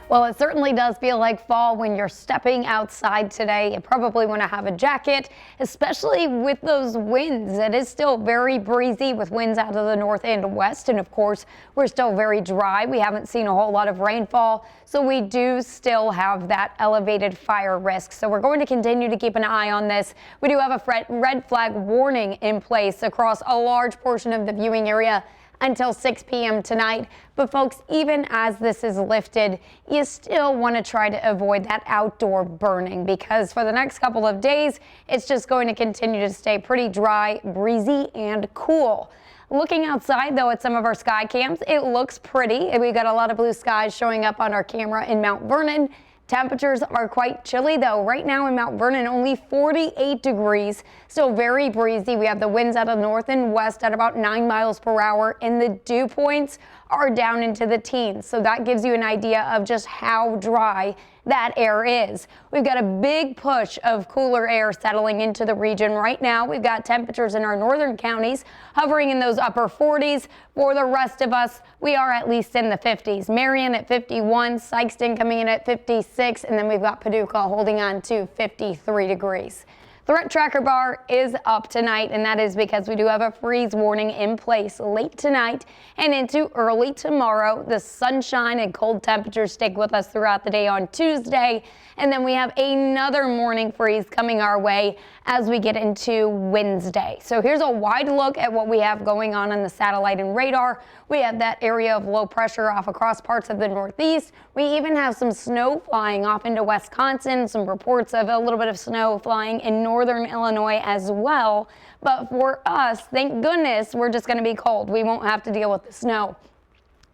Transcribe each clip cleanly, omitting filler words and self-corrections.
Well, it certainly does feel like fall when you're stepping outside today. You probably want to have a jacket, especially with those winds. It is still very breezy with winds out of the north and west. And of course, we're still very dry. We haven't seen a whole lot of rainfall, so we do still have that elevated fire risk. So we're going to continue to keep an eye on this. We do have a red flag warning in place across a large portion of the viewing area until 6 p.m. tonight. But folks, even as this is lifted, you still want to try to avoid that outdoor burning, because for the next couple of days, it's just going to continue to stay pretty dry, breezy, and cool. Looking outside, though, at some of our sky cams, it looks pretty. We've got a lot of blue skies showing up on our camera in Mount Vernon. Temperatures are quite chilly, though. Right now in Mount Vernon, only 48 degrees, still very breezy. We have the winds out of north and west at about 9 miles per hour, and the dew points are down into the teens. So that gives you an idea of just how dry that air is. We've got a big push of cooler air settling into the region right now. We've got temperatures in our northern counties hovering in those upper 40s. For the rest of us, we are at least in the 50s. Marion at 51, Sikeston coming in at 56, and then we've got Paducah holding on to 53 degrees. Threat tracker bar is up tonight, and that is because we do have a freeze warning in place late tonight and into early tomorrow. The sunshine and cold temperatures stick with us throughout the day on Tuesday, and then we have another morning freeze coming our way as we get into Wednesday. So here's a wide look at what we have going on the satellite and radar. We have that area of low pressure off across parts of the Northeast. We even have some snow flying off into Wisconsin, some reports of a little bit of snow flying in northern Illinois as well. But for us, thank goodness, we're just going to be cold. We won't have to deal with the snow.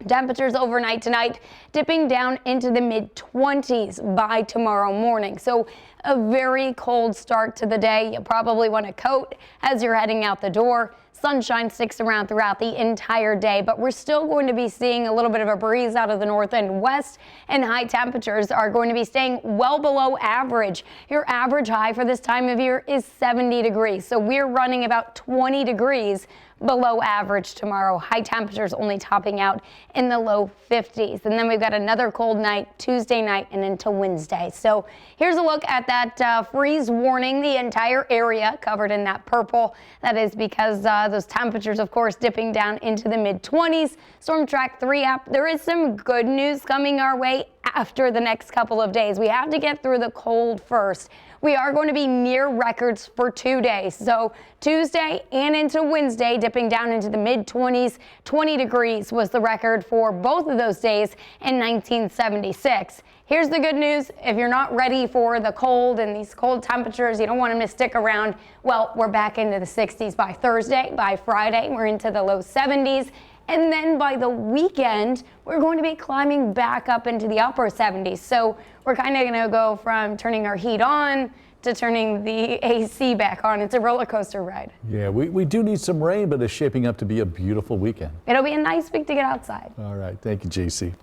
Temperatures overnight tonight dipping down into the mid-20s by tomorrow morning. So a very cold start to the day. You probably want a coat as you're heading out the door. Sunshine sticks around throughout the entire day, but we're still going to be seeing a little bit of a breeze out of the north and west, and high temperatures are going to be staying well below average. Your average high for this time of year is 70 degrees, so we're running about 20 degrees below average tomorrow. High temperatures only topping out in the low 50s. And then we've got another cold night Tuesday night and into Wednesday. So here's a look at that freeze warning. The entire area covered in that purple. That is because those temperatures, of course, dipping down into the mid-20s. Storm Track 3 app. There is some good news coming our way after the next couple of days. We have to get through the cold first. We are going to be near records for 2 days. So Tuesday and into Wednesday, dipping down into the mid-20s. 20 degrees was the record for both of those days in 1976. Here's the good news. If you're not ready for the cold and these cold temperatures, you don't want them to stick around, well, we're back into the 60s by Thursday. By Friday, we're into the low 70s. And then by the weekend, we're going to be climbing back up into the upper 70s. So we're kind of going to go from turning our heat on to turning the AC back on. It's a roller coaster ride. Yeah, we do need some rain, but it's shaping up to be a beautiful weekend. It'll be a nice week to get outside. All right. Thank you, JC.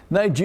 Nigeria.